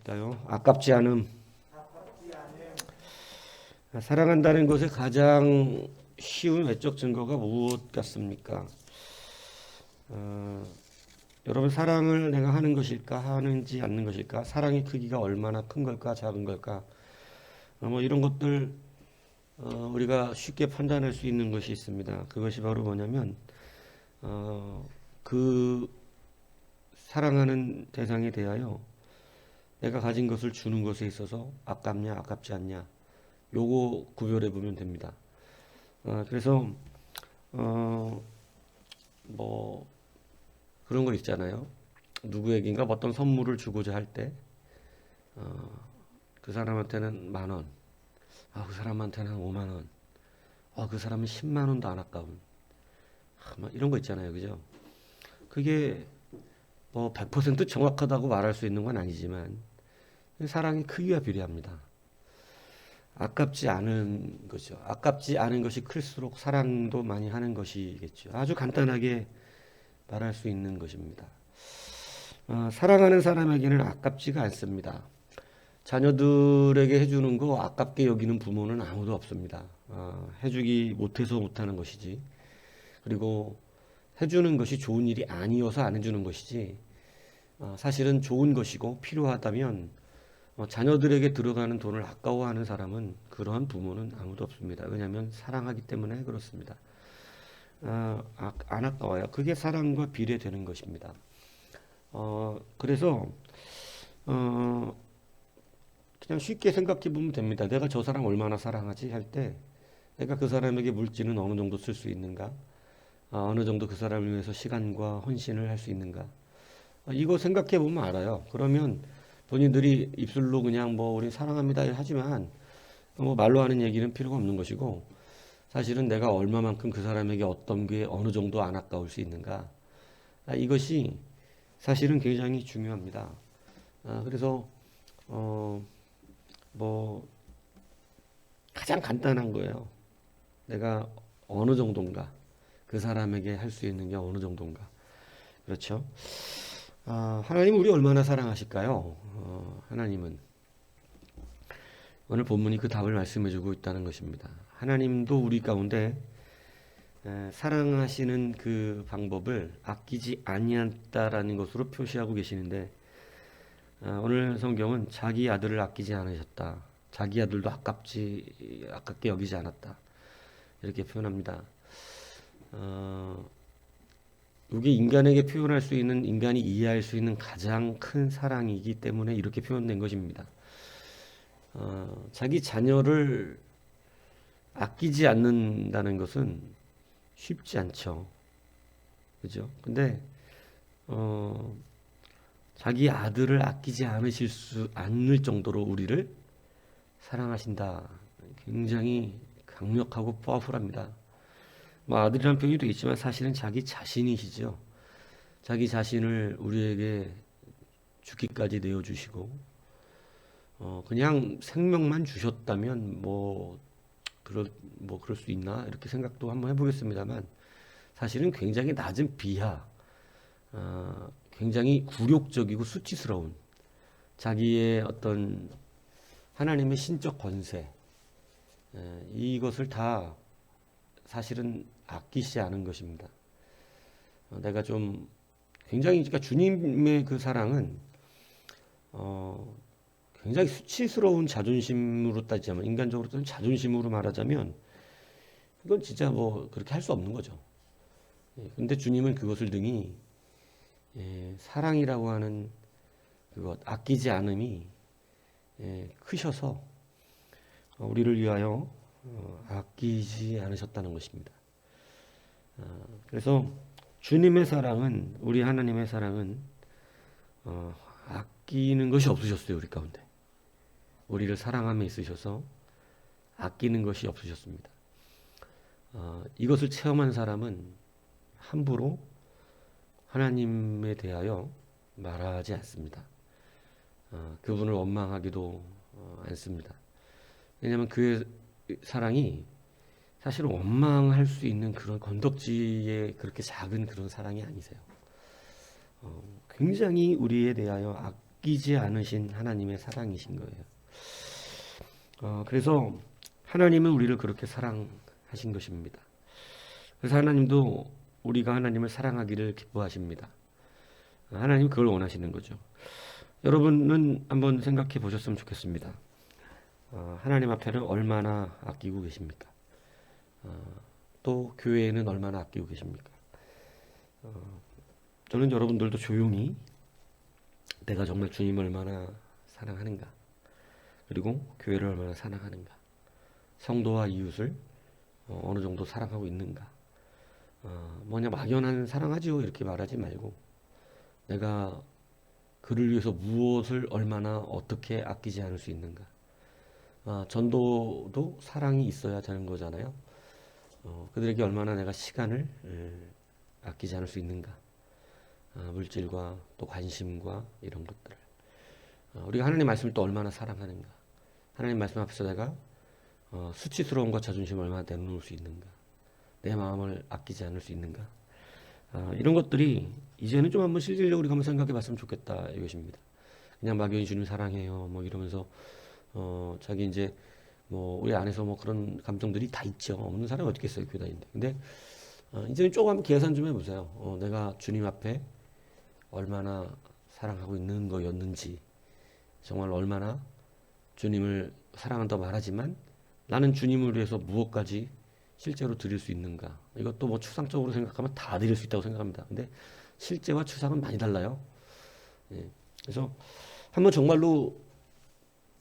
하실까요? 아깝지 않음. 사랑한다는 것의 가장 쉬운 외적 증거가 무엇 같습니까? 여러분, 사랑을 내가 하는 것일까, 하는지 않는 것일까, 사랑의 크기가 얼마나 큰 걸까, 작은 걸까, 뭐 이런 것들 우리가 쉽게 판단할 수 있는 것이 있습니다. 그것이 바로 뭐냐면 그 사랑하는 대상에 대하여 내가 가진 것을 주는 것에 있어서 아깝냐, 아깝지 않냐, 요거 구별해 보면 됩니다. 그래서 뭐 그런 거 있잖아요. 누구에게인가 어떤 선물을 주고자 할 때 그 사람한테는 10,000원, 그 사람한테는 50,000원, 그 사람은 100,000원도 안 아까운, 막 이런 거 있잖아요, 그죠? 그게 뭐 100% 정확하다고 말할 수 있는 건 아니지만 사랑의 크기와 비례합니다. 아깝지 않은 거죠. 아깝지 않은 것이 클수록 사랑도 많이 하는 것이겠죠. 아주 간단하게 말할 수 있는 것입니다. 사랑하는 사람에게는 아깝지가 않습니다. 자녀들에게 해주는 거 아깝게 여기는 부모는 아무도 없습니다. 해주기 못해서 못하는 것이지, 그리고 해주는 것이 좋은 일이 아니어서 안 해주는 것이지, 사실은 좋은 것이고 필요하다면 자녀들에게 들어가는 돈을 아까워하는 사람은, 그러한 부모는 아무도 없습니다. 왜냐하면 사랑하기 때문에 그렇습니다. 안 아까워요. 그게 사랑과 비례되는 것입니다. 그래서 그냥 쉽게 생각해 보면 됩니다. 내가 저 사람 얼마나 사랑하지 할 때, 내가 그 사람에게 물질은 어느 정도 쓸 수 있는가, 어느 정도 그 사람을 위해서 시간과 헌신을 할 수 있는가, 이거 생각해 보면 알아요. 그러면 본인들이 입술로 그냥 뭐 우리 사랑합니다 하지만 뭐 말로 하는 얘기는 필요가 없는 것이고, 사실은 내가 얼마만큼 그 사람에게 어떤 게 어느 정도 안 아까울 수 있는가, 이것이 사실은 굉장히 중요합니다. 그래서 뭐 가장 간단한 거예요. 내가 어느 정도인가, 그 사람에게 할 수 있는 게 어느 정도인가. 그렇죠? 하나님은 우리 얼마나 사랑하실까요? 하나님은 오늘 본문이 그 답을 말씀해주고 있다는 것입니다. 하나님도 우리 가운데 사랑하시는 그 방법을 아끼지 아니한다라는 것으로 표시하고 계시는데, 오늘 성경은 자기 아들을 아끼지 않으셨다, 자기 아들도 아깝게 여기지 않았다, 이렇게 표현합니다. 이게 인간에게 표현할 수 있는, 인간이 이해할 수 있는 가장 큰 사랑이기 때문에 이렇게 표현된 것입니다. 자기 자녀를 아끼지 않는다는 것은 쉽지 않죠. 그죠? 근데 자기 아들을 아끼지 않을 정도로 우리를 사랑하신다. 굉장히 강력하고 파워풀합니다. 뭐 아들이라는 표현이 되겠지만 사실은 자기 자신이시죠. 자기 자신을 우리에게 죽기까지 내어주시고, 그냥 생명만 주셨다면 그럴 수 있나, 이렇게 생각도 한번 해보겠습니다만, 사실은 굉장히 낮은 비하, 굉장히 굴욕적이고 수치스러운 자기의 어떤 하나님의 신적 권세, 이것을 다 사실은 아끼시지 않은 것입니다. 내가 좀 굉장히, 그러니까 주님의 그 사랑은 굉장히 수치스러운 자존심으로 따지자면, 인간적으로 따지면 자존심으로 말하자면 이건 진짜 뭐 그렇게 할 수 없는 거죠. 근데 주님은 그것을 등이 사랑이라고 하는 그것, 아끼지 않음이 크셔서 우리를 위하여 아끼지 않으셨다는 것입니다. 그래서 주님의 사랑은, 우리 하나님의 사랑은 아끼는 것이 없으셨어요. 우리 가운데 우리를 사랑함에 있으셔서 아끼는 것이 없으셨습니다. 이것을 체험한 사람은 함부로 하나님에 대하여 말하지 않습니다. 그분을 원망하기도 않습니다. 왜냐하면 그의 사랑이 사실은 원망할 수 있는 그런 건덕지에 그렇게 작은 그런 사랑이 아니세요. 굉장히 우리에 대하여 아끼지 않으신 하나님의 사랑이신 거예요. 그래서 하나님은 우리를 그렇게 사랑하신 것입니다. 그래서 하나님도 우리가 하나님을 사랑하기를 기뻐하십니다. 하나님 그걸 원하시는 거죠. 여러분은 한번 생각해 보셨으면 좋겠습니다. 하나님 앞에는 얼마나 아끼고 계십니까? 또 교회에는 얼마나 아끼고 계십니까? 저는 여러분들도 조용히 내가 정말 주님을 얼마나 사랑하는가, 그리고 교회를 얼마나 사랑하는가, 성도와 이웃을 어느 정도 사랑하고 있는가, 뭐냐 막연한 사랑하지요 이렇게 말하지 말고 내가 그를 위해서 무엇을 얼마나 어떻게 아끼지 않을 수 있는가. 전도도 사랑이 있어야 되는 거잖아요. 그들에게 얼마나 내가 시간을 아끼지 않을 수 있는가. 물질과 또 관심과 이런 것들을. 우리가 하나님 말씀을 또 얼마나 사랑하는가. 하나님 말씀 앞에서 내가 수치스러움과 자존심을 얼마나 내놓을 수 있는가. 내 마음을 아끼지 않을 수 있는가. 이런 것들이 이제는 좀 한번 실질적으로 우리가 한번 생각해 봤으면 좋겠다 이것입니다. 그냥 막연히 주님 사랑해요 뭐 이러면서 자기 이제 뭐 우리 안에서 뭐 그런 감정들이 다 있죠. 없는 사람이 어떻게 있어요, 교회 다니는데. 근데 이제는 조금 한번 계산 좀 해보세요. 내가 주님 앞에 얼마나 사랑하고 있는 거였는지, 정말 얼마나 주님을 사랑한다고 말하지만 나는 주님을 위해서 무엇까지 실제로 드릴 수 있는가. 이것도 뭐 추상적으로 생각하면 다 드릴 수 있다고 생각합니다. 근데 실제와 추상은 많이 달라요. 예. 그래서 한번 정말로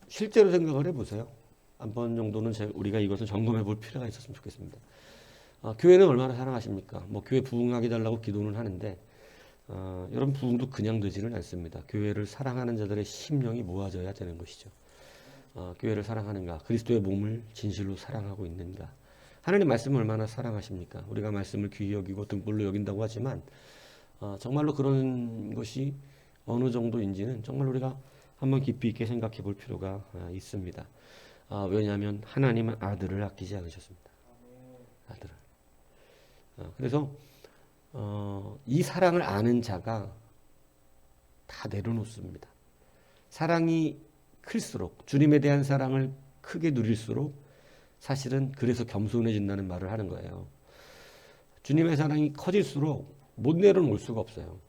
실제로 생각을 해보세요. 한 번 정도는 우리가 이것을 점검해 볼 필요가 있었으면 좋겠습니다. 교회는 얼마나 사랑하십니까? 뭐 교회 부흥하게 달라고 기도는 하는데 여러분 부흥도 그냥 되지는 않습니다. 교회를 사랑하는 자들의 심령이 모아져야 되는 것이죠. 교회를 사랑하는가? 그리스도의 몸을 진실로 사랑하고 있는가? 하나님 말씀을 얼마나 사랑하십니까? 우리가 말씀을 귀히 여기고 등불로 여긴다고 하지만 정말로 그런 것이 어느 정도인지는 정말 우리가 한번 깊이 있게 생각해 볼 필요가 있습니다. 왜냐하면 하나님은 아들을 아끼지 않으셨습니다. 아들을. 그래서 이 사랑을 아는 자가 다 내려놓습니다. 사랑이 클수록, 주님에 대한 사랑을 크게 누릴수록 사실은 그래서 겸손해진다는 말을 하는 거예요. 주님의 사랑이 커질수록 못 내려놓을 수가 없어요.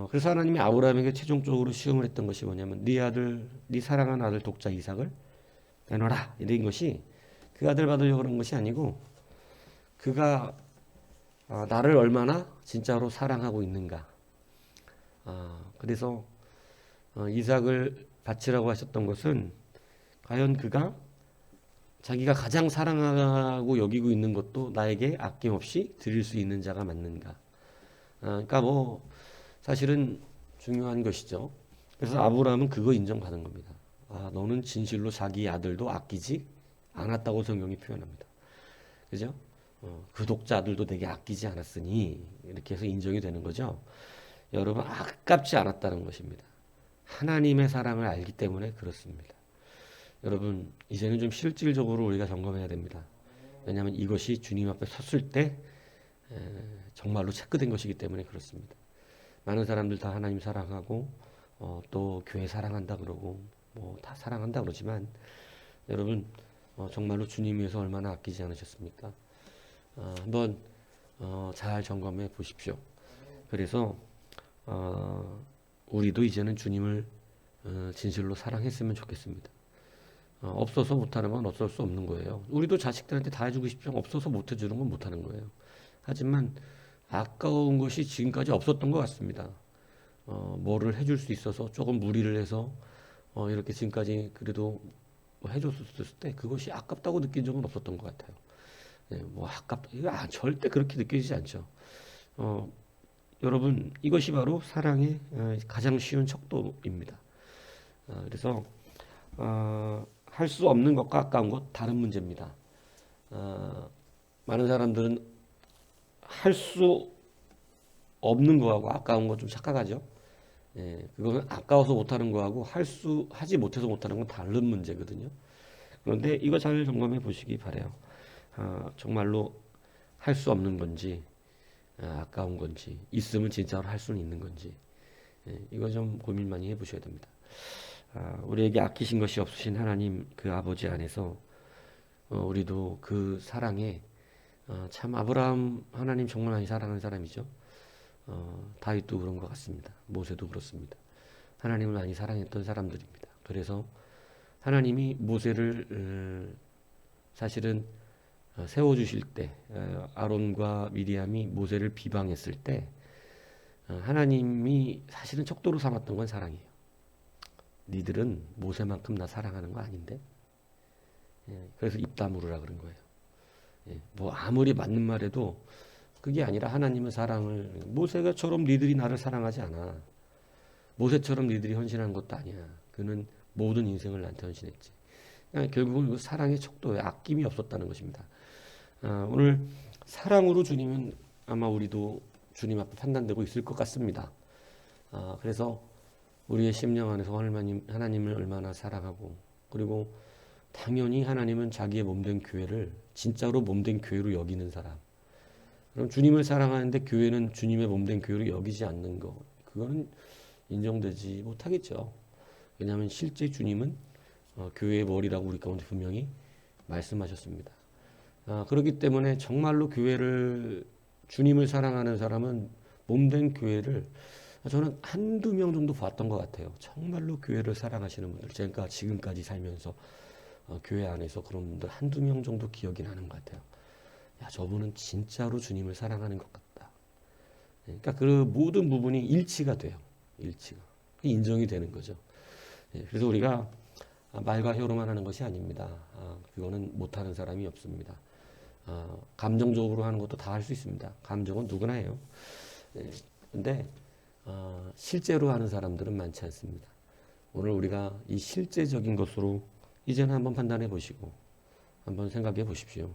그래서 하나님이 아브라함에게 최종적으로 시험을 했던 것이 뭐냐면 네 아들, 네 사랑하는 아들 독자 이삭을 내놔라 이런 것이 그 아들 받으려고 그런 것이 아니고 그가 나를 얼마나 진짜로 사랑하고 있는가. 그래서 이삭을 바치라고 하셨던 것은 과연 그가 자기가 가장 사랑하고 여기고 있는 것도 나에게 아낌없이 드릴 수 있는 자가 맞는가. 그러니까 뭐 사실은 중요한 것이죠. 그래서 아브라함은 그거 인정받은 겁니다. 너는 진실로 자기 아들도 아끼지 않았다고 성경이 표현합니다. 그죠? 그 독자 아들도 내게 아끼지 않았으니 이렇게 해서 인정이 되는 거죠. 여러분 아깝지 않았다는 것입니다. 하나님의 사랑을 알기 때문에 그렇습니다. 여러분 이제는 좀 실질적으로 우리가 점검해야 됩니다. 왜냐하면 이것이 주님 앞에 섰을 때 정말로 체크된 것이기 때문에 그렇습니다. 많은 사람들 다 하나님 사랑하고 또 교회 사랑한다 그러고 뭐 다 사랑한다 그러지만 여러분 정말로 주님 위해서 얼마나 아끼지 않으셨습니까? 한번 잘 점검해 보십시오. 그래서 우리도 이제는 주님을 진실로 사랑했으면 좋겠습니다. 없어서 못하는 건 어쩔 수 없는 거예요. 우리도 자식들한테 다 해주고 싶지만 없어서 못 해주는 건 못하는 거예요. 하지만 아까운 것이 지금까지 없었던 것 같습니다. 뭐를 해줄 수 있어서 조금 무리를 해서 이렇게 지금까지 그래도 뭐 해줬을 때 그것이 아깝다고 느낀 적은 없었던 것 같아요. 뭐 아깝다 이거 절대 그렇게 느껴지지 않죠. 여러분 이것이 바로 사랑의 가장 쉬운 척도입니다. 그래서 할 수 없는 것과 아까운 것 다른 문제입니다. 많은 사람들은 할 수 없는 거하고 아까운 거 좀 착각하죠. 예, 그거는 아까워서 못하는 거하고 하지 못해서 못하는 건 다른 문제거든요. 그런데 이거 잘 점검해 보시기 바래요. 정말로 할 수 없는 건지, 아까운 건지, 있으면 진짜로 할 수는 있는 건지, 예, 이거 좀 고민 많이 해보셔야 됩니다. 우리에게 아끼신 것이 없으신 하나님 그 아버지 안에서 우리도 그 사랑에 참 아브라함 하나님 정말 많이 사랑하는 사람이죠. 다윗도 그런 것 같습니다. 모세도 그렇습니다. 하나님을 많이 사랑했던 사람들입니다. 그래서 하나님이 모세를 사실은 세워주실 때 아론과 미리암이 모세를 비방했을 때 하나님이 사실은 척도로 삼았던 건 사랑이에요. 니들은 모세만큼 나 사랑하는 거 아닌데? 예, 그래서 입 다물으라 그런 거예요. 예, 뭐 아무리 맞는 말해도 그게 아니라 하나님은 사랑을 모세가처럼 니들이 나를 사랑하지 않아. 모세처럼 니들이 헌신한 것도 아니야. 그는 모든 인생을 나한테 헌신했지. 그러니까 결국은 그 사랑의 척도에 아낌이 없었다는 것입니다. 오늘 사랑으로 주님은 아마 우리도 주님 앞에 판단되고 있을 것 같습니다. 그래서 우리의 심령 안에서 하나님을 얼마나 사랑하고 그리고 당연히 하나님은 자기의 몸된 교회를 진짜로 몸된 교회로 여기는 사람. 그럼 주님을 사랑하는데 교회는 주님의 몸된 교회로 여기지 않는 거. 그거는 인정되지 못하겠죠. 왜냐하면 실제 주님은 교회의 머리라고 우리 가운데 분명히 말씀하셨습니다. 그렇기 때문에 정말로 주님을 사랑하는 사람은 몸된 교회를 저는 한두 명 정도 봤던 것 같아요. 정말로 교회를 사랑하시는 분들. 제가 지금까지 살면서 교회 안에서 그런 분들 한두 명 정도 기억이 나는 것 같아요. 야, 저분은 진짜로 주님을 사랑하는 것 같다. 그러니까 그 모든 부분이 일치가 돼요. 일치가. 인정이 되는 거죠. 그래서 우리가 말과 혀로만 하는 것이 아닙니다. 그거는 못하는 사람이 없습니다. 감정적으로 하는 것도 다 할 수 있습니다. 감정은 누구나 해요. 근데 실제로 하는 사람들은 많지 않습니다. 오늘 우리가 이 실제적인 것으로 이제는 한번 판단해 보시고 한번 생각해 보십시오.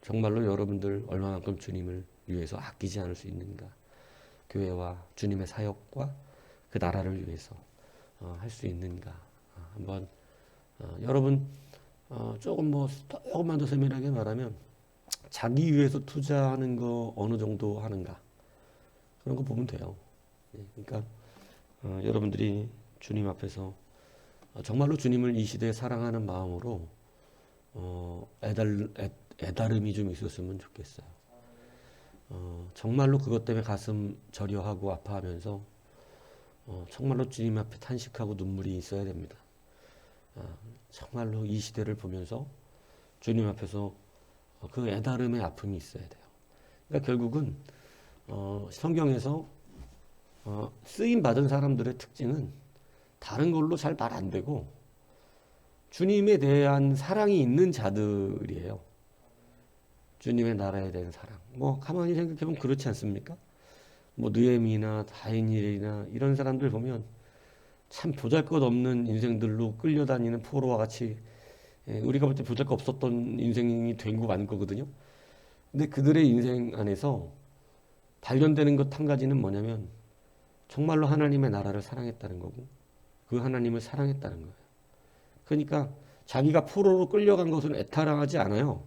정말로 여러분들 얼마만큼 주님을 위해서 아끼지 않을 수 있는가? 교회와 주님의 사역과 그 나라를 위해서 할 수 있는가? 한번 여러분 조금만 더 세밀하게 말하면 자기 위해서 투자하는 거 어느 정도 하는가? 그런 거 보면 돼요. 그러니까 여러분들이 주님 앞에서 정말로 주님을 이 시대에 사랑하는 마음으로 애다름이 좀 있었으면 좋겠어요. 정말로 그것 때문에 가슴 저려하고 아파하면서 정말로 주님 앞에 탄식하고 눈물이 있어야 됩니다. 정말로 이 시대를 보면서 주님 앞에서 그 애다름의 아픔이 있어야 돼요. 그러니까 결국은 성경에서 쓰임 받은 사람들의 특징은 다른 걸로 잘 말 안 되고 주님에 대한 사랑이 있는 자들이에요. 주님의 나라에 대한 사랑. 뭐 가만히 생각해보면 그렇지 않습니까? 뭐 느헤미나 다니엘이나 이런 사람들 보면 참 보잘것없는 인생들로 끌려다니는 포로와 같이 우리가 볼 때 보잘것 없었던 인생이 된 거 많은 거거든요. 근데 그들의 인생 안에서 발견되는 것 한 가지는 뭐냐면 정말로 하나님의 나라를 사랑했다는 거고 그 하나님을 사랑했다는 거예요. 그러니까 자기가 포로로 끌려간 것은 애타랑하지 않아요.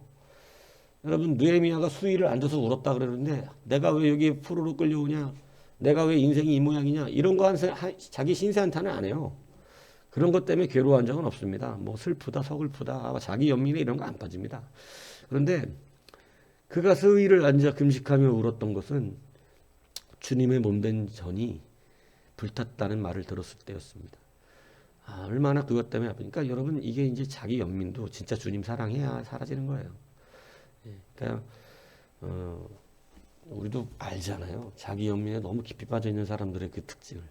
여러분 느헤미야가 수위를 앉아서 울었다 그러는데 내가 왜 여기에 포로로 끌려오냐, 내가 왜 인생이 이 모양이냐 이런 거 자기 신세한탄은 안 해요. 그런 것 때문에 괴로워한 적은 없습니다. 뭐 슬프다 서글프다 자기 연민에 이런 거 안 빠집니다. 그런데 그가 수위를 앉아 금식하며 울었던 것은 주님의 몸된 전이 불탔다는 말을 들었을 때였습니다. 얼마나 그것 때문에 아프니까 여러분 이게 이제 자기 연민도 진짜 주님 사랑해야 사라지는 거예요. 그러니까 우리도 알잖아요. 자기 연민에 너무 깊이 빠져 있는 사람들의 그 특징을.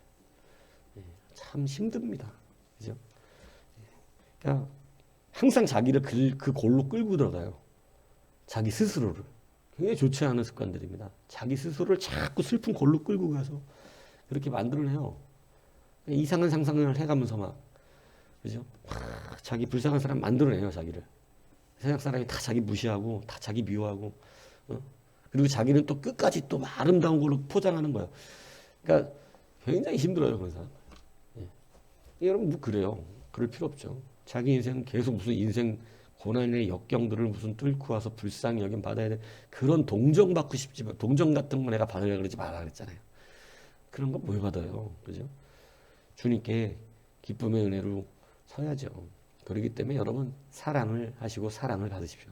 참 힘듭니다. 그죠? 그러니까 항상 자기를 그 골로 끌고 들어가요. 자기 스스로를. 굉장히 좋지 않은 습관들입니다. 자기 스스로를 자꾸 슬픈 골로 끌고 가서 그렇게 만들어내요. 이상한 상상을 해가면서 막, 그죠? 자기 불쌍한 사람 만들어내요, 자기를. 세상 사람이 다 자기 무시하고, 다 자기 미워하고, 그리고 자기는 또 끝까지 또 아름다운 걸로 포장하는 거예요. 그러니까 굉장히 힘들어요, 그런 사람. 예. 여러분 뭐 그래요. 그럴 필요 없죠. 자기 인생 계속 무슨 인생 고난의 역경들을 무슨 뚫고 와서 불쌍히 여긴 받아야 돼. 그런 동정 받고 싶지만 동정 같은 거 내가 받으려고 그러지 말라 그랬잖아요. 그런 거 뭘 받아요. 그죠? 주님께 기쁨의 은혜로 서야죠. 그렇기 때문에 여러분 사랑을 하시고 사랑을 받으십시오.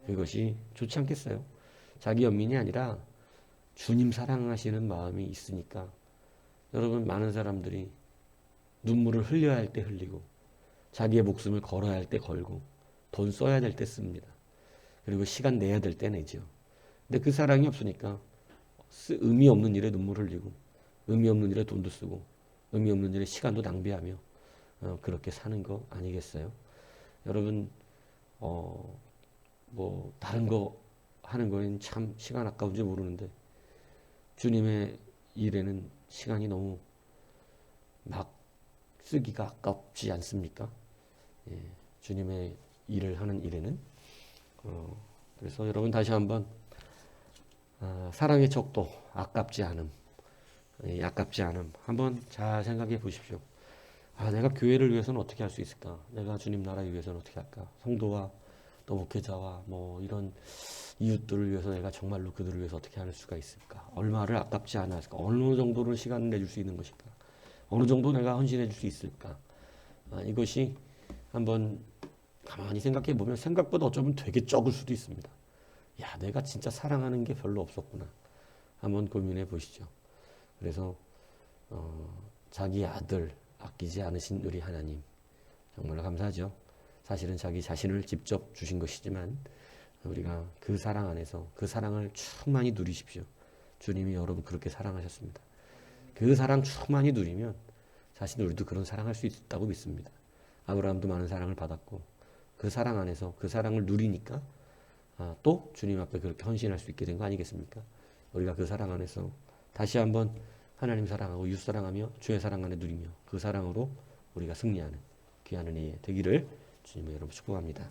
그것이 좋지 않겠어요? 자기 연민이 아니라 주님 사랑하시는 마음이 있으니까 여러분 많은 사람들이 눈물을 흘려야 할 때 흘리고 자기의 목숨을 걸어야 할 때 걸고 돈 써야 될 때 씁니다. 그리고 시간 내야 될 때 내죠. 근데 그 사랑이 없으니까 의미 없는 일에 눈물 흘리고 의미 없는 일에 돈도 쓰고 의미 없는 일에 시간도 낭비하며 그렇게 사는 거 아니겠어요? 여러분 뭐 다른 거 하는 거엔 참 시간 아까운지 모르는데 주님의 일에는 시간이 너무 막 쓰기가 아깝지 않습니까? 예, 주님의 일을 하는 일에는 그래서 여러분 다시 한번 사랑의 척도 아깝지 않음, 아깝지 않음 한번 잘 생각해 보십시오. 내가 교회를 위해서는 어떻게 할 수 있을까? 내가 주님 나라를 위해서는 어떻게 할까? 성도와 또 목회자와 뭐 이런 이웃들을 위해서 내가 정말로 그들을 위해서 어떻게 할 수가 있을까? 얼마를 아깝지 않았을까? 어느 정도를 시간을 내줄 수 있는 것일까? 어느 정도 내가 헌신해 줄 수 있을까? 이것이 한번 가만히 생각해 보면 생각보다 어쩌면 되게 적을 수도 있습니다. 야, 내가 진짜 사랑하는 게 별로 없었구나. 한번 고민해 보시죠. 그래서 자기 아들 아끼지 않으신 우리 하나님 정말 감사하죠. 사실은 자기 자신을 직접 주신 것이지만 우리가 그 사랑 안에서 그 사랑을 충만히 누리십시오. 주님이 여러분 그렇게 사랑하셨습니다. 그 사랑 충만히 누리면 사실 우리도 그런 사랑할 수 있다고 믿습니다. 아브라함도 많은 사랑을 받았고 그 사랑 안에서 그 사랑을 누리니까 또 주님 앞에 그렇게 헌신할 수 있게 된 거 아니겠습니까? 우리가 그 사랑 안에서 다시 한번 하나님 사랑하고 이웃 사랑하며 주의 사랑 안에 누리며 그 사랑으로 우리가 승리하는 귀한 은혜 되기를 주님의 이름으로 축복합니다.